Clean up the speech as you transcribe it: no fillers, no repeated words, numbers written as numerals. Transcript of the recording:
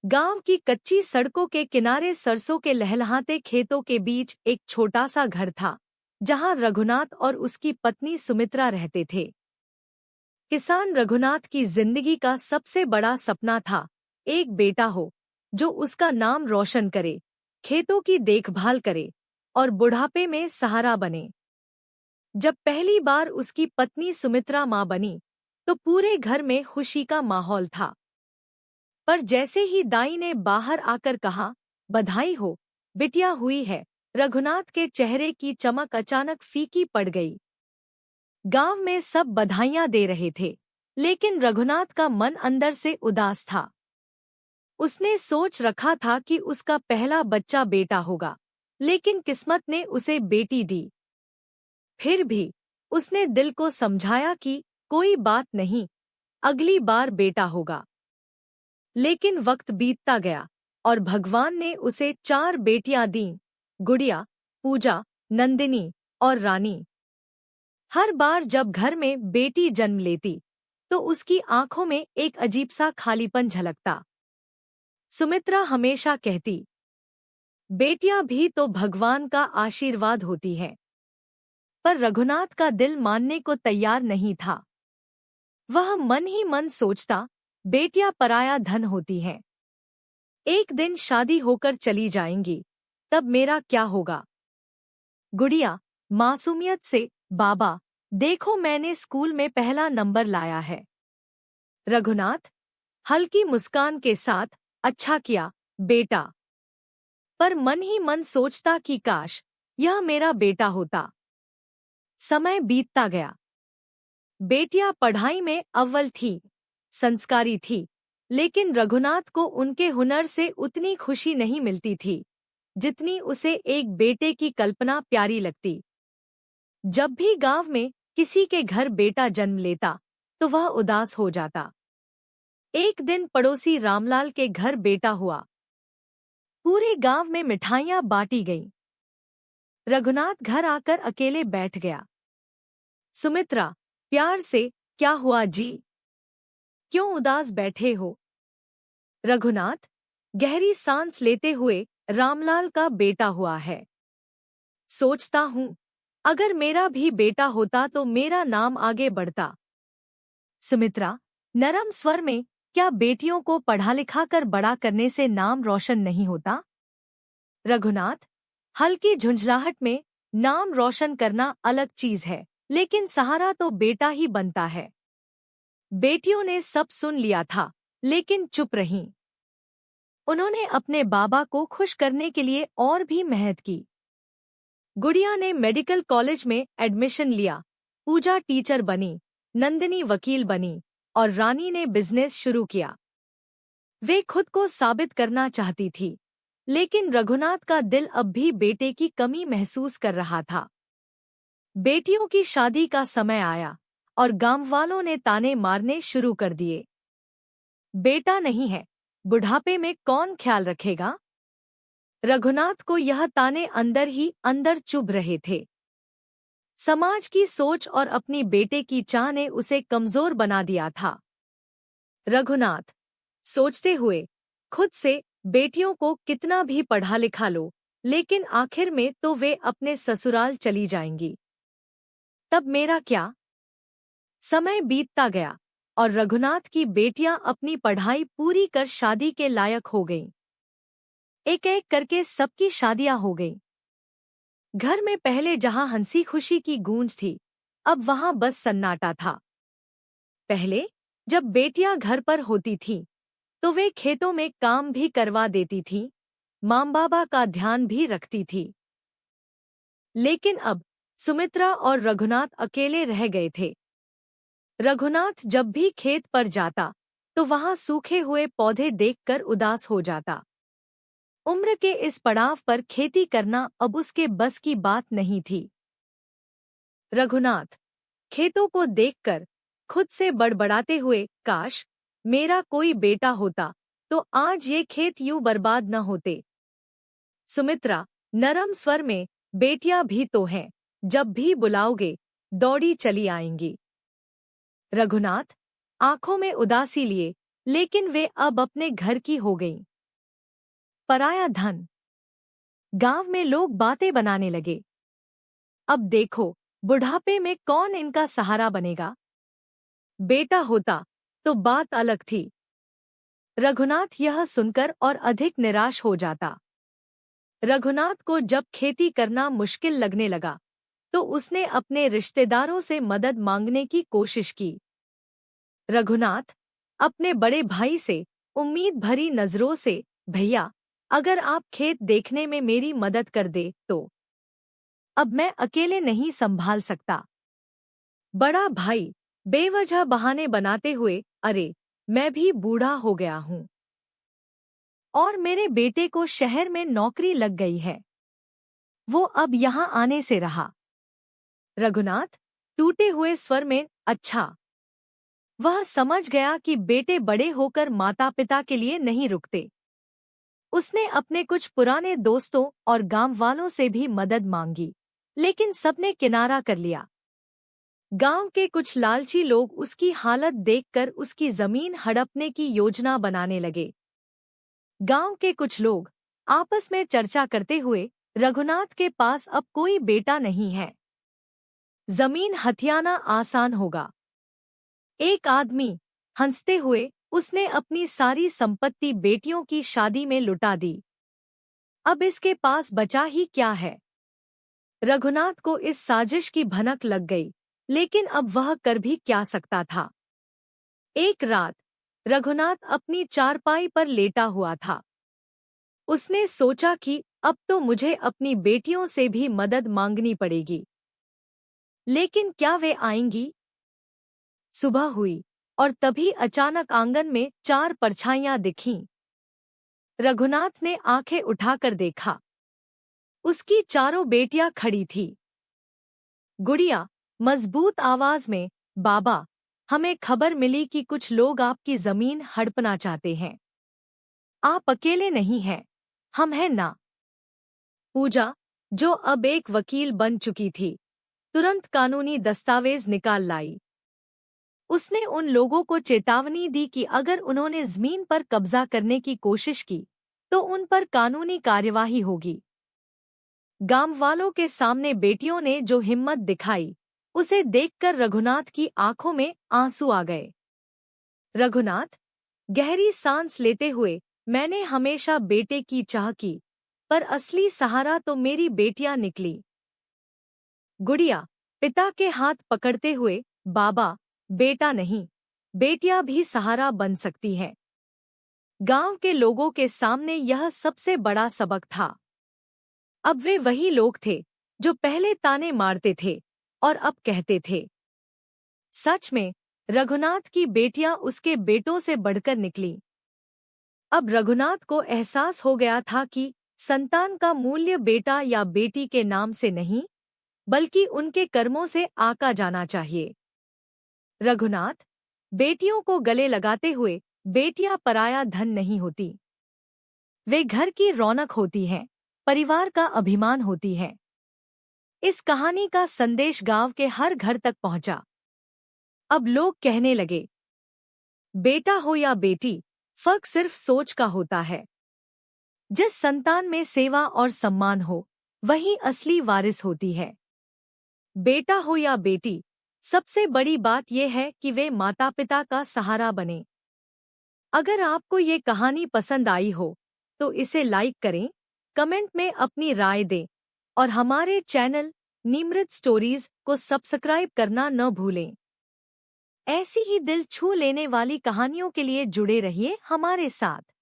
गांव की कच्ची सड़कों के किनारे सरसों के लहलहाते खेतों के बीच एक छोटा सा घर था, जहां रघुनाथ और उसकी पत्नी सुमित्रा रहते थे। किसान रघुनाथ की जिंदगी का सबसे बड़ा सपना था, एक बेटा हो जो उसका नाम रोशन करे, खेतों की देखभाल करे और बुढ़ापे में सहारा बने। जब पहली बार उसकी पत्नी सुमित्रा मां बनी, तो पूरे घर में खुशी का माहौल था। पर जैसे ही दाई ने बाहर आकर कहा, बधाई हो, बिटिया हुई है, रघुनाथ के चेहरे की चमक अचानक फीकी पड़ गई। गांव में सब बधाइयां दे रहे थे, लेकिन रघुनाथ का मन अंदर से उदास था। उसने सोच रखा था कि उसका पहला बच्चा बेटा होगा, लेकिन किस्मत ने उसे बेटी दी। फिर भी उसने दिल को समझाया कि कोई बात नहीं, अगली बार बेटा होगा। लेकिन वक्त बीतता गया और भगवान ने उसे 4 बेटियां दीं, गुड़िया, पूजा, नंदिनी और रानी। हर बार जब घर में बेटी जन्म लेती, तो उसकी आंखों में एक अजीब सा खालीपन झलकता। सुमित्रा हमेशा कहती, बेटियां भी तो भगवान का आशीर्वाद होती हैं। पर रघुनाथ का दिल मानने को तैयार नहीं था। वह मन ही मन सोचता, बेटियां पराया धन होती हैं। एक दिन शादी होकर चली जाएंगी, तब मेरा क्या होगा। गुड़िया मासूमियत से, बाबा देखो मैंने स्कूल में पहला नंबर लाया है। रघुनाथ हल्की मुस्कान के साथ, अच्छा किया बेटा। पर मन ही मन सोचता कि काश यह मेरा बेटा होता। समय बीतता गया। बेटियां पढ़ाई में अव्वल थी, संस्कारी थी, लेकिन रघुनाथ को उनके हुनर से उतनी खुशी नहीं मिलती थी, जितनी उसे एक बेटे की कल्पना प्यारी लगती। जब भी गांव में किसी के घर बेटा जन्म लेता, तो वह उदास हो जाता। एक दिन पड़ोसी रामलाल के घर बेटा हुआ। पूरे गांव में मिठाइयां बांटी गईं। रघुनाथ घर आकर अकेले बैठ गया। सुमित्रा प्यार से, क्या हुआ जी? क्यों उदास बैठे हो? रघुनाथ गहरी सांस लेते हुए, रामलाल का बेटा हुआ है। सोचता हूँ, अगर मेरा भी बेटा होता तो मेरा नाम आगे बढ़ता। सुमित्रा नरम स्वर में, क्या बेटियों को पढ़ा लिखा कर बड़ा करने से नाम रोशन नहीं होता? रघुनाथ हल्की झुंझलाहट में, नाम रोशन करना अलग चीज है, लेकिन सहारा तो बेटा ही बनता है। बेटियों ने सब सुन लिया था, लेकिन चुप रहीं। उन्होंने अपने बाबा को खुश करने के लिए और भी मेहनत की। गुड़िया ने मेडिकल कॉलेज में एडमिशन लिया, पूजा टीचर बनी, नंदिनी वकील बनी और रानी ने बिजनेस शुरू किया। वे खुद को साबित करना चाहती थी, लेकिन रघुनाथ का दिल अब भी बेटे की कमी महसूस कर रहा था। बेटियों की शादी का समय आया और गांववालों ने ताने मारने शुरू कर दिए। बेटा नहीं है, बुढ़ापे में कौन ख्याल रखेगा? रघुनाथ को यह ताने अंदर ही अंदर चुभ रहे थे। समाज की सोच और अपनी बेटे की चाह ने उसे कमजोर बना दिया था। रघुनाथ सोचते हुए खुद से, बेटियों को कितना भी पढ़ा लिखा लो, लेकिन आखिर में तो वे अपने ससुराल चली जाएंगी। तब मेरा क्या? समय बीतता गया और रघुनाथ की बेटियां अपनी पढ़ाई पूरी कर शादी के लायक हो गईं। एक एक करके सबकी शादियां हो गईं। घर में पहले जहां हंसी खुशी की गूंज थी, अब वहां बस सन्नाटा था। पहले जब बेटियां घर पर होती थीं, तो वे खेतों में काम भी करवा देती थीं, माँ बाबा का ध्यान भी रखती थी। लेकिन अब सुमित्रा और रघुनाथ अकेले रह गए थे। रघुनाथ जब भी खेत पर जाता, तो वहां सूखे हुए पौधे देखकर उदास हो जाता। उम्र के इस पड़ाव पर खेती करना अब उसके बस की बात नहीं थी। रघुनाथ खेतों को देखकर खुद से बड़बड़ाते हुए, काश मेरा कोई बेटा होता, तो आज ये खेत यूं बर्बाद न होते। सुमित्रा नरम स्वर में, बेटियां भी तो हैं, जब भी बुलाओगे दौड़ी चली आएंगी। रघुनाथ आंखों में उदासी लिए, लेकिन वे अब अपने घर की हो गईं। पराया धन। गांव में लोग बातें बनाने लगे। अब देखो, बुढ़ापे में कौन इनका सहारा बनेगा। बेटा होता तो बात अलग थी। रघुनाथ यह सुनकर और अधिक निराश हो जाता। रघुनाथ को जब खेती करना मुश्किल लगने लगा तो उसने अपने रिश्तेदारों से मदद मांगने की कोशिश की। रघुनाथ अपने बड़े भाई से उम्मीद भरी नजरों से, भैया, अगर आप खेत देखने में मेरी मदद कर दे तो। अब मैं अकेले नहीं संभाल सकता। बड़ा भाई बेवजह बहाने बनाते हुए, अरे, मैं भी बूढ़ा हो गया हूँ और मेरे बेटे को शहर में नौकरी लग गई है, वो अब यहाँ आने से रहा। रघुनाथ टूटे हुए स्वर में, अच्छा। वह समझ गया कि बेटे बड़े होकर माता पिता के लिए नहीं रुकते। उसने अपने कुछ पुराने दोस्तों और गांव वालों से भी मदद मांगी, लेकिन सबने किनारा कर लिया। गांव के कुछ लालची लोग उसकी हालत देखकर उसकी जमीन हड़पने की योजना बनाने लगे। गांव के कुछ लोग आपस में चर्चा करते हुए, रघुनाथ के पास अब कोई बेटा नहीं है, जमीन हथियाना आसान होगा। एक आदमी हंसते हुए, उसने अपनी सारी संपत्ति बेटियों की शादी में लुटा दी। अब इसके पास बचा ही क्या है। रघुनाथ को इस साजिश की भनक लग गई, लेकिन अब वह कर भी क्या सकता था। एक रात रघुनाथ अपनी चारपाई पर लेटा हुआ था। उसने सोचा कि अब तो मुझे अपनी बेटियों से भी मदद मांगनी पड़ेगी, लेकिन क्या वे आएंगी। सुबह हुई और तभी अचानक आंगन में 4 परछाइयां दिखीं। रघुनाथ ने आंखें उठाकर देखा। उसकी चारों बेटियां खड़ी थी। गुड़िया मजबूत आवाज में, बाबा, हमें खबर मिली कि कुछ लोग आपकी जमीन हड़पना चाहते हैं। आप अकेले नहीं हैं, हम हैं ना। पूजा, जो अब एक वकील बन चुकी थी, तुरंत कानूनी दस्तावेज निकाल लाई। उसने उन लोगों को चेतावनी दी कि अगर उन्होंने जमीन पर कब्जा करने की कोशिश की तो उन पर कानूनी कार्यवाही होगी। गांव वालों के सामने बेटियों ने जो हिम्मत दिखाई, उसे देखकर रघुनाथ की आंखों में आंसू आ गए। रघुनाथ गहरी सांस लेते हुए, मैंने हमेशा बेटे की चाह की, पर असली सहारा तो मेरी बेटियां निकली। गुड़िया पिता के हाथ पकड़ते हुए, बाबा, बेटा नहीं, बेटियां भी सहारा बन सकती हैं। गांव के लोगों के सामने यह सबसे बड़ा सबक था। अब वे वही लोग थे जो पहले ताने मारते थे और अब कहते थे। सच में रघुनाथ की बेटियां उसके बेटों से बढ़कर निकली। अब रघुनाथ को एहसास हो गया था कि संतान का मूल्य बेटा या बेटी के नाम से नहीं, बल्कि उनके कर्मों से आका जाना चाहिए। रघुनाथ बेटियों को गले लगाते हुए, बेटियां पराया धन नहीं होती, वे घर की रौनक होती हैं, परिवार का अभिमान होती हैं। इस कहानी का संदेश गांव के हर घर तक पहुंचा। अब लोग कहने लगे, बेटा हो या बेटी, फर्क सिर्फ सोच का होता है। जिस संतान में सेवा और सम्मान हो, वही असली वारिस होती है। बेटा हो या बेटी, सबसे बड़ी बात यह है कि वे माता पिता का सहारा बने। अगर आपको ये कहानी पसंद आई हो तो इसे लाइक करें, कमेंट में अपनी राय दें और हमारे चैनल निमृत स्टोरीज को सब्सक्राइब करना न भूलें। ऐसी ही दिल छू लेने वाली कहानियों के लिए जुड़े रहिए हमारे साथ।